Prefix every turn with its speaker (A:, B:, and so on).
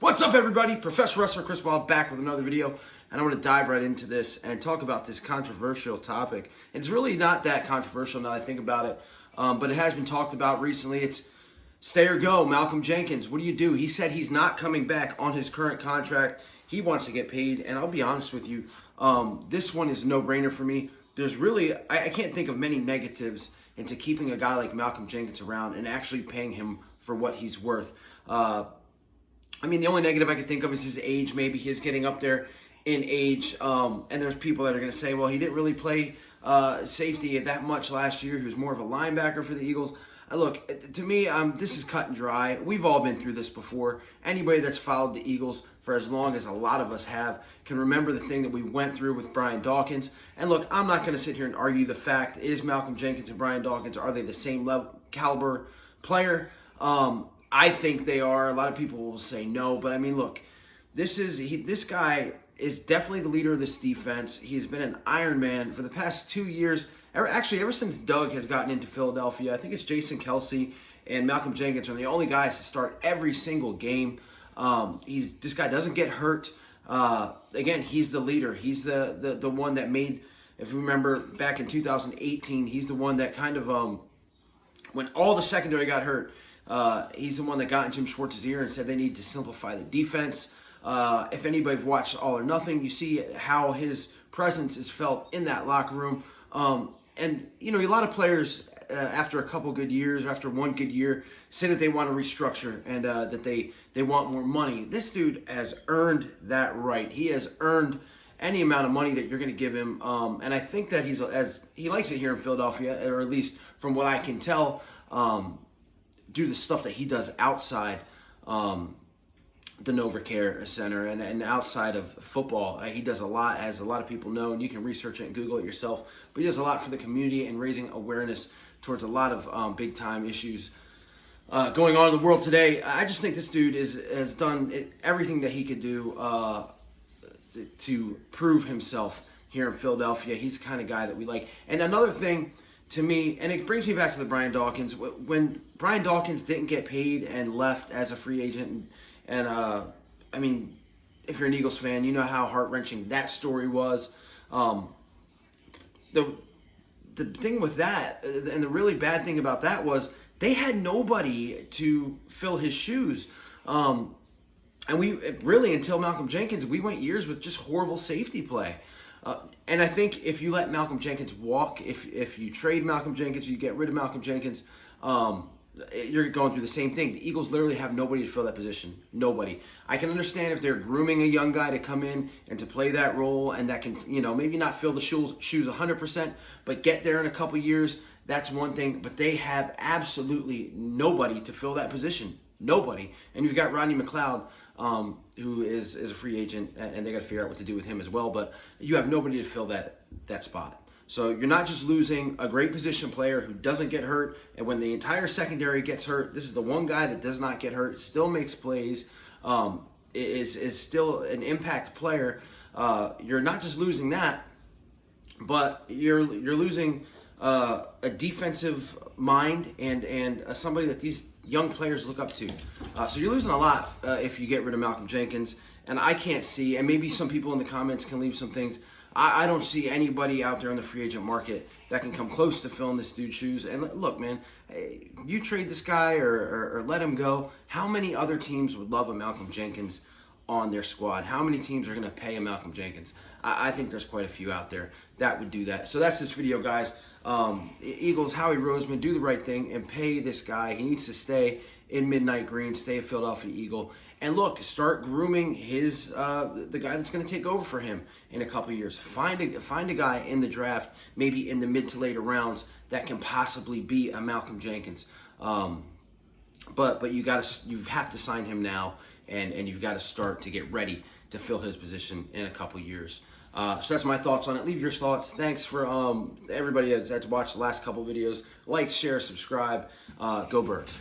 A: What's up, everybody? Professional Wrestler Chris Wild back with another video, and I want to dive right into this and talk about this controversial topic. It's really not that controversial now that I think about it, but it has been talked about recently. It's stay or go. Malcolm Jenkins, what do you do? He said he's not coming back on his current contract. He wants to get paid, and I'll be honest with you, this one is a no-brainer for me. There's really, I can't think of many negatives into keeping a guy like Malcolm Jenkins around and actually paying him for what he's worth. I mean, the only negative I could think of is his age. Maybe he's getting up there in age. And there's people that are going to say, well, he didn't really play safety that much last year. He was more of a linebacker for the Eagles. Look, to me, this is cut and dry. We've all been through this before. Anybody that's followed the Eagles for as long as a lot of us have can remember the thing that we went through with Brian Dawkins. And look, I'm not going to sit here and argue the fact, is Malcolm Jenkins and Brian Dawkins, are they the same level caliber player? I think they are. A lot of people will say no, but I mean, look, this guy is definitely the leader of this defense. He's been an Iron Man for the past 2 years. Ever since Doug has gotten into Philadelphia. I think it's Jason Kelsey and Malcolm Jenkins are the only guys to start every single game. This guy doesn't get hurt. Again, he's the leader. He's the one that made, if you remember back in 2018, he's the one that kind of, when all the secondary got hurt, he's the one that got in Jim Schwartz's ear and said they need to simplify the defense. If anybody's watched All or Nothing, you see how his presence is felt in that locker room. And, you know, a lot of players, after a couple good years, after one good year, say that they want to restructure and that they want more money. This dude has earned that right. He has earned any amount of money that you're going to give him. And I think that he likes it here in Philadelphia, or at least from what I can tell, due to the stuff that he does outside the NovaCare Center and outside of football. He does a lot, as a lot of people know, and you can research it and Google it yourself. But he does a lot for the community and raising awareness towards a lot of big-time issues going on in the world today. I just think this dude has done everything that he could do to prove himself here in Philadelphia. He's the kind of guy that we like. And another thing, to me, and it brings me back to the Brian Dawkins. When Brian Dawkins didn't get paid and left as a free agent, and I mean, if you're an Eagles fan, you know how heart-wrenching that story was. The thing with that, and the really bad thing about that was they had nobody to fill his shoes. And we really, until Malcolm Jenkins, we went years with just horrible safety play. And I think if you let Malcolm Jenkins walk, if you trade Malcolm Jenkins, you get rid of Malcolm Jenkins, you're going through the same thing. The Eagles literally have nobody to fill that position. Nobody. I can understand if they're grooming a young guy to come in and to play that role and that can, you know, maybe not fill the shoes 100%, but get there in a couple years. That's one thing. But they have absolutely nobody to fill that position. Nobody. And you've got Rodney McLeod, who is a free agent, and they got to figure out what to do with him as well. But you have nobody to fill that spot. So you're not just losing a great position player who doesn't get hurt, and when the entire secondary gets hurt, this is the one guy that does not get hurt, still makes plays, is still an impact player. You're not just losing that, but you're losing a defensive mind and somebody that these young players look up to. So you're losing a lot if you get rid of Malcolm Jenkins. And I can't see, and maybe some people in the comments can leave some things, I don't see anybody out there on the free agent market that can come close to filling this dude's shoes. And look, man, you trade this guy or let him go, how many other teams would love a Malcolm Jenkins on their squad? How many teams are going to pay a Malcolm Jenkins? I think there's quite a few out there that would do that. So that's this video, guys. Eagles, Howie Roseman, do the right thing and pay this guy. He needs to stay in Midnight Green, stay a Philadelphia Eagle. And look, start grooming the guy that's going to take over for him in a couple years. Find a guy in the draft, maybe in the mid to later rounds, that can possibly be a Malcolm Jenkins. But you have to sign him now, and you've got to start to get ready to fill his position in a couple years. So that's my thoughts on it. Leave your thoughts. Thanks for everybody that's watched the last couple videos. Like, share, subscribe. Go Birds.